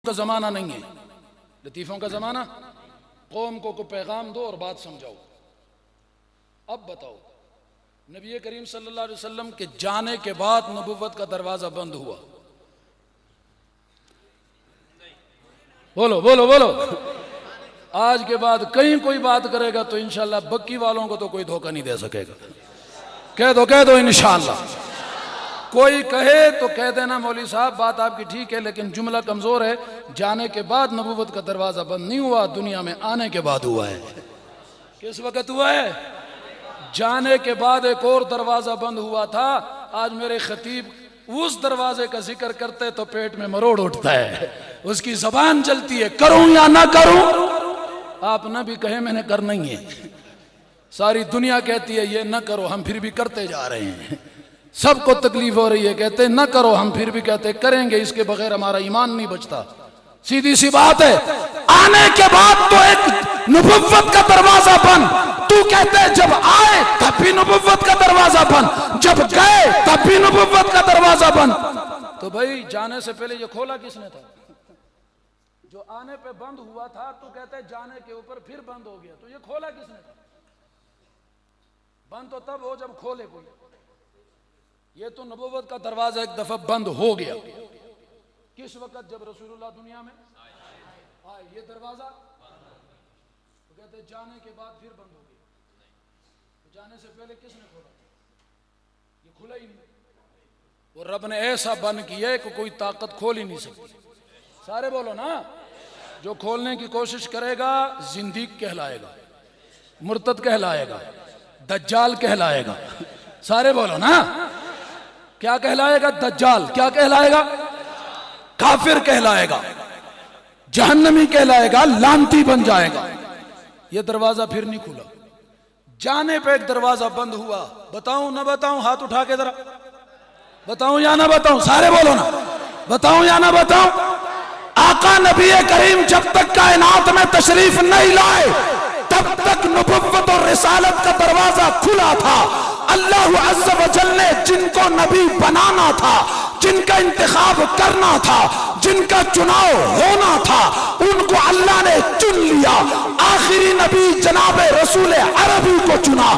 का ज़माना नहीं है, लतीफ़ों का ज़माना। कौम को पैगाम दो और बात समझाओ। अब बताओ, नबी करीम सल्लल्लाहु अलैहि वसल्लम के जाने के बाद नबुव्वत का दरवाज़ा बंद हुआ? बोलो बोलो बोलो। आज के बाद कहीं कोई बात करेगा तो इंशाल्लाह बक्की वालों को तो कोई धोखा नहीं दे सकेगा। कह दो इंशाल्लाह। कोई कहे तो कह देना मौलवी साहब बात आपकी ठीक है, लेकिन जुमला कमजोर है। जाने के बाद नबुव्वत का दरवाजा बंद नहीं हुआ, दुनिया में आने के बाद हुआ है। किस वक्त हुआ है? जाने के बाद एक और दरवाजा बंद हुआ था। आज मेरे खतीब उस दरवाजे का जिक्र करते तो पेट में मरोड़ उठता है, उसकी जबान चलती है, करूं या ना करूं। आप ना भी कहे मैंने करना ही है, सारी दुनिया कहती है ये न करो, हम फिर भी करते जा रहे हैं। सबको तकलीफ हो रही है, कहते न करो, हम फिर भी कहते करेंगे, इसके बगैर हमारा ईमान नहीं बचता। सीधी सी बात है। आने के बाद तो एक नबुव्वत का दरवाजा बंद। तू कहते जब आए तब भी नबुव्वत का दरवाजा बंद, जब गए तब भी नबुव्वत का दरवाजा बंद। तो भाई जाने से पहले ये खोला किसने था? जो आने पे बंद हुआ था, तू कहते जाने के ऊपर फिर बंद हो गया, तो ये खोला किसने था? बंद तो तब हो जब खोले कोई। ये तो नबुव्वत का दरवाजा एक दफा बंद हो गया। किस वक्त? जब रसूलुल्लाह दुनिया में आए, ये दरवाजा तो कहते जाने के बाद फिर बंद हो गया। तो जाने से पहले किसने खोला? ये खुला ही नहीं। वो रब ने ऐसा बंद किया कि कोई ताकत खोल ही नहीं सकती। सारे बोलो ना। जो खोलने की कोशिश करेगा जिंदीक कहलाएगा, मुर्तद कहलाएगा, दज्जाल कहलाएगा। सारे बोलो ना। क्या कहलाएगा? दज्जाल। क्या कहलाएगा? काफिर कहलाएगा, जहन्नमी कहलाएगा, लानती बन जाएगा। यह दरवाजा फिर नहीं खुला। जाने पे एक दरवाजा बंद हुआ। बताऊं ना बताऊं? हाथ उठा के जरा बताऊं या ना बताऊं? सारे बोलो ना। बताऊं या ना बताऊं? आका नबी करीम जब तक कायनात में तशरीफ नहीं लाए तब तक नबुव्वत और रिसालत का दरवाजा खुला था। अल्लाह अज़्ज़ व जल ने जिनको नबी बनाना था, जिनका इंतखाब करना था, जिनका चुनाव होना था, उनको अल्लाह ने चुन लिया। आखिरी नबी जनाब रसूल अरबी को चुना,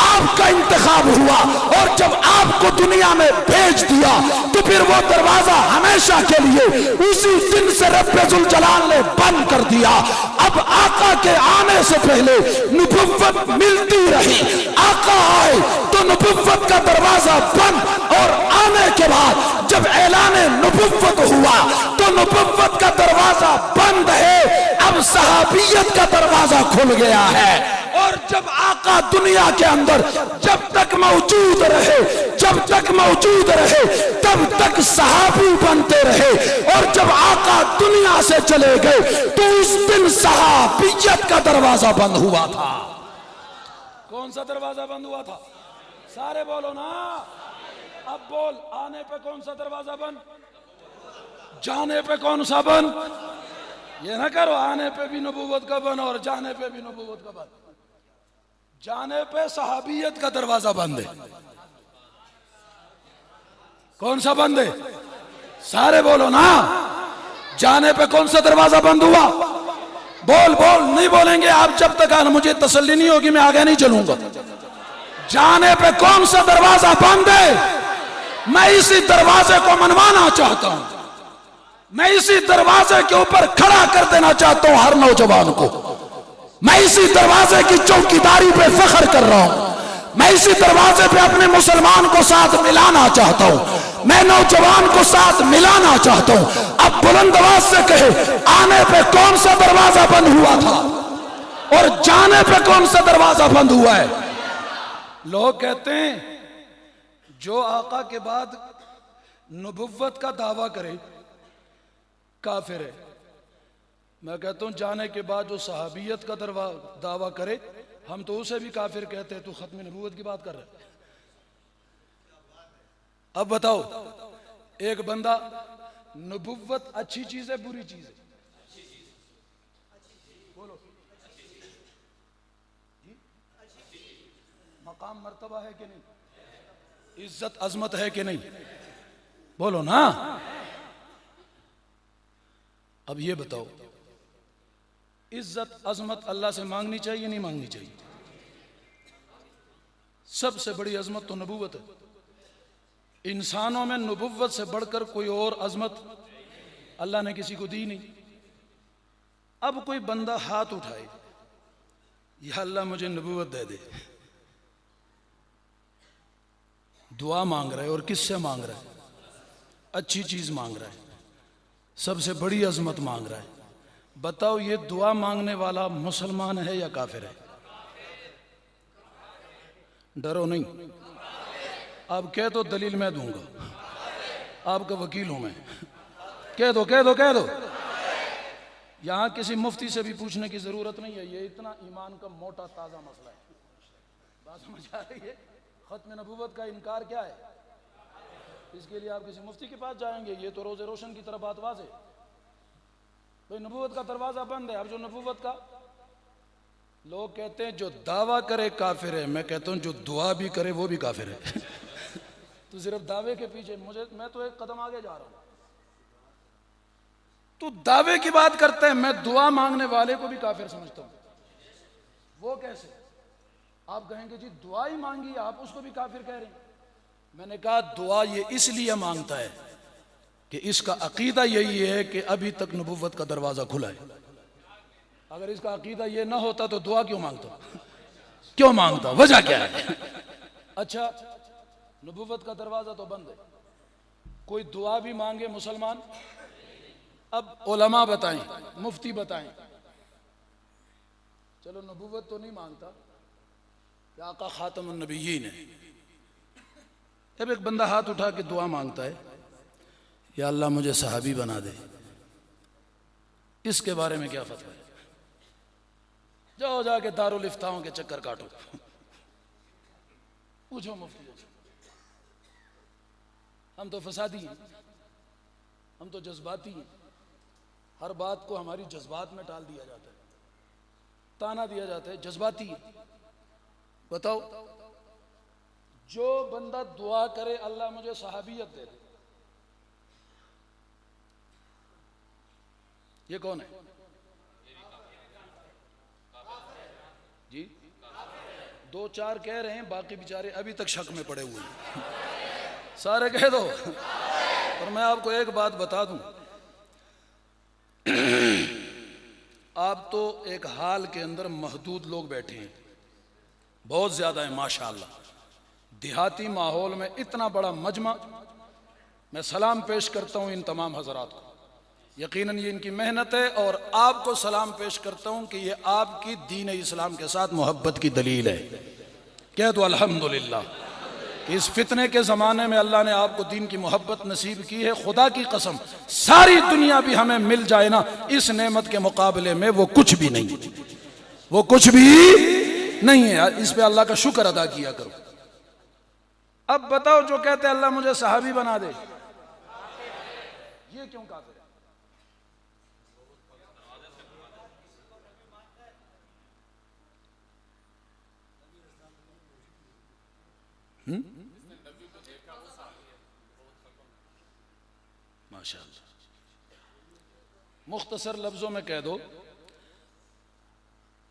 आपका इंतखाब हुआ, और जब आपको दुनिया में भेज दिया तो फिर वो दरवाजा हमेशा के लिए उसी दिन से रब्बुल जलाल ने बंद कर दिया। अब आका के आने से पहले नबुव्वत मिलती रही, आका आए तो नबुव्वत का दरवाजा बंद, और आने के बाद जब ऐलान नबुव्वत हुआ तो नबुव्वत का दरवाजा बंद है। अब सहाबियत का दरवाजा खुल गया है। और जब आका दुनिया के अंदर जब तक मौजूद रहे, जब तक मौजूद रहे तब तक सहाबी बनते रहे, और जब आका दुनिया से चले गए तो उस दिन सहाबियत का दरवाजा बंद हुआ था। कौन सा दरवाजा बंद हुआ था? सारे बोलो ना। अब बोल, आने पे कौन सा दरवाजा बंद, जाने पे कौन सा बंद? ये ना करो आने पे भी नबुव्वत का बंद और जाने पे भी नबुव्वत का बंद। जाने पे सहाबियत का दरवाजा बंद है। कौन सा बंद है? सारे बोलो ना। जाने पे कौन सा दरवाजा बंद हुआ? बोल बोल। नहीं बोलेंगे आप जब तक मुझे तसल्ली नहीं होगी मैं आगे नहीं चलूंगा। जाने पे कौन सा दरवाजा बंद है? मैं इसी दरवाजे को मनवाना चाहता हूं। मैं इसी दरवाजे के ऊपर खड़ा कर देना चाहता हूं हर नौजवान को। मैं इसी दरवाजे की चौकीदारी पे फख्र कर रहा हूं। मैं इसी दरवाजे पे अपने मुसलमान को साथ मिलाना चाहता हूं। मैं नौजवान को साथ मिलाना चाहता हूं। अब बुलंद आवाज से कहे, आने पे कौन सा दरवाजा बंद हुआ था और जाने पे कौन सा दरवाजा बंद हुआ है? लोग कहते हैं जो आका के बाद नबुव्वत का दावा करे काफिर है। मैं कहता हूं जाने के बाद जो सहाबियत का दावा करे हम तो उसे भी काफिर कहते हैं। तू खत्म नबुव्वत की बात कर रहे। अब बताओ, एक बंदा नबुव्वत अच्छी चीज है बुरी चीज है? बोलो। मकाम मर्तबा है कि नहीं? इज्जत अजमत है कि नहीं? बोलो ना। अब ये बताओ, इज्जत अजमत अल्लाह से मांगनी चाहिए नहीं मांगनी चाहिए? सबसे बड़ी अजमत तो नबूवत है। इंसानों में नबूवत से बढ़कर कोई और अजमत अल्लाह ने किसी को दी नहीं। अब कोई बंदा हाथ उठाए, या अल्लाह मुझे नबूवत दे दे, दुआ मांग रहा है, और किससे मांग रहा है? अच्छी चीज मांग रहा है, सबसे बड़ी अजमत मांग रहा है। बताओ ये दुआ मांगने वाला मुसलमान है या काफिर है? डरो नहीं, अब कह दो, दलील मैं दूंगा, आपका वकील हूं मैं। कह दो कह दो कह दो। यहां किसी मुफ्ती से भी पूछने की जरूरत नहीं है, ये इतना ईमान का मोटा ताजा मसला है। बात समझ आ रही है? खत्म नबूवत का इनकार क्या है? इसके लिए आप किसी मुफ्ती के पास जाएंगे? ये तो रोजे रोशन की तरह बात वाज़े। तो नबूवत का दरवाजा बंद है। अब जो नबूवत का, लोग कहते हैं जो दावा करे काफिर है, मैं कहता हूं जो दुआ भी करे वो भी काफिर है। तो सिर्फ दावे के पीछे, मैं तो एक कदम आगे जा रहा हूं। तू दावे की बात करते हैं, मैं दुआ मांगने वाले को भी काफिर समझता हूं। वो कैसे? आप कहेंगे जी दुआ ही मांगी, आप उसको भी काफिर कह रहे हैं। मैंने कहा दुआ ये इसलिए मांगता है कि इसका अकीदा यही है कि अभी तक नबूवत का दरवाजा खुला है। अगर इसका अकीदा ये ना होता तो दुआ क्यों मांगता? क्यों मांगता? वजह क्या है? अच्छा, नबूवत का दरवाजा तो बंद है, कोई दुआ भी मांगे मुसलमान? अब उलमा बताएं, मुफ्ती बताएं, चलो नबूवत तो नहीं मांगता कि आका खातमुन नबिय्यीन है। अब एक बंदा हाथ उठा के दुआ मांगता है, या अल्लाह मुझे सहाबी बना दे, इसके बारे में क्या फतवा है? जाओ जाके दारुल इफ्ताओं के चक्कर काटो, पूछो मुफ्ती से। हम तो फसादी हैं, हम तो जज्बाती हैं, हर बात को हमारी जज्बात में टाल दिया जाता है, ताना दिया जाता है, जज्बाती है। बताओ, जो बंदा दुआ करे अल्लाह मुझे सहाबियत दे दे, ये कौन है जी? दो चार कह रहे हैं, बाकी बेचारे अभी तक शक में पड़े हुए हैं। सारे कह दो। और मैं आपको एक बात बता दूं, आप तो एक हाल के अंदर महदूद लोग बैठे हैं, बहुत ज्यादा है माशाअल्लाह। देहाती माहौल में इतना बड़ा मजमा, मैं सलाम पेश करता हूं इन तमाम हजरात को। यकीनन ये इनकी मेहनत है, और आपको सलाम पेश करता हूं कि ये आपकी दीन इस्लाम के साथ मोहब्बत की दलील है। कह दो अल्हम्दुलिल्लाह कि इस फितने के ज़माने में अल्लाह ने आपको दीन की मोहब्बत नसीब की है। खुदा की कसम, सारी दुनिया भी हमें मिल जाए ना, इस नेमत के मुकाबले में वो कुछ भी नहीं, वो कुछ भी नहीं है। इस पे अल्लाह का शुक्र अदा किया करो। अब बताओ, जो कहते हैं अल्लाह मुझे सहाबी बना दे, ये क्यों काफिर है? माशाअल्लाह, मुख्तसर लफ्जों में कह दो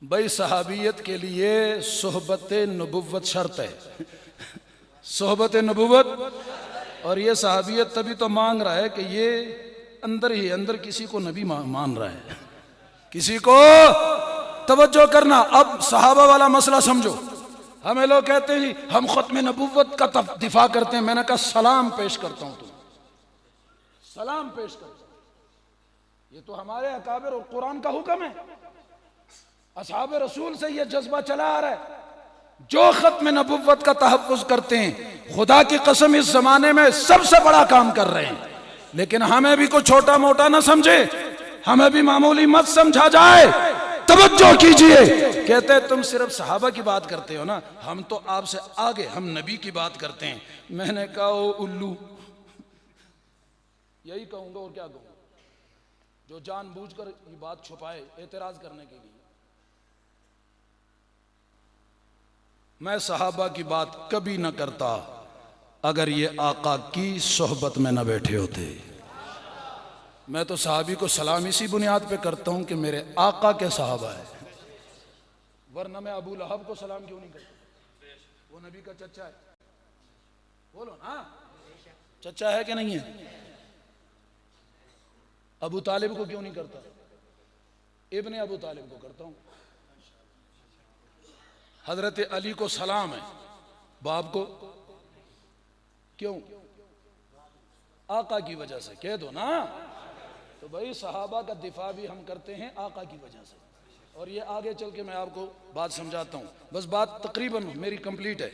भाई, सहाबियत के लिए सोहबत नबुव्वत शर्त है। सोहबत नबुव्वत, और ये सहाबियत तभी तो मांग रहा है कि ये अंदर ही अंदर किसी को नबी मान रहा है, किसी को। तवज्जो करना, अब सहाबा वाला मसला समझो। हमें लोग कहते हैं हम खत्म नबुव्वत का दिफा करते हैं। मैंने कहा सलाम पेश करता हूं, तुम सलाम पेश करता हूं। ये तो हमारे अकाबिर और कुरान का हुक्म है, असहाब रसूल से ये जज्बा चला आ रहा है। जो खत्म नबुव्वत का तहफ़्फ़ुज़ करते हैं, खुदा की कसम इस जमाने में सबसे बड़ा काम कर रहे हैं। लेकिन हमें भी कोई छोटा मोटा ना समझे, हमें भी मामूली मत समझा जाए। तवज्जो कीजिए, कहते हैं तुम सिर्फ सहाबा की बात करते हो ना, हम तो आपसे आगे, हम नबी की बात करते हैं। मैंने कहा ओ उल्लू, यही कहूंगा और क्या कहूंगा, जो जानबूझकर ये बात छुपाए एतराज करने के लिए। मैं सहाबा की बात कभी न करता अगर ये आका की सोहबत में न बैठे होते। मैं तो सहाबी को सलाम इसी बुनियाद पे करता हूं कि मेरे आका के सहाबा है, वरना मैं अबू लहब को सलाम क्यों नहीं करता? वो नबी का चचा है, बोलो ना, चचा है कि नहीं है? अबू तालिब को क्यों नहीं करता? इब्ने अबू तालिब को करता हूं। हजरत अली को सलाम है, बाप को क्यों? आका की वजह से, कह दो ना। तो भाई सहाबा का दिफा भी हम करते हैं आका की वजह से, और ये आगे चल के मैं आपको बात समझाता हूं। बस बात तकरीबन मेरी कंप्लीट है।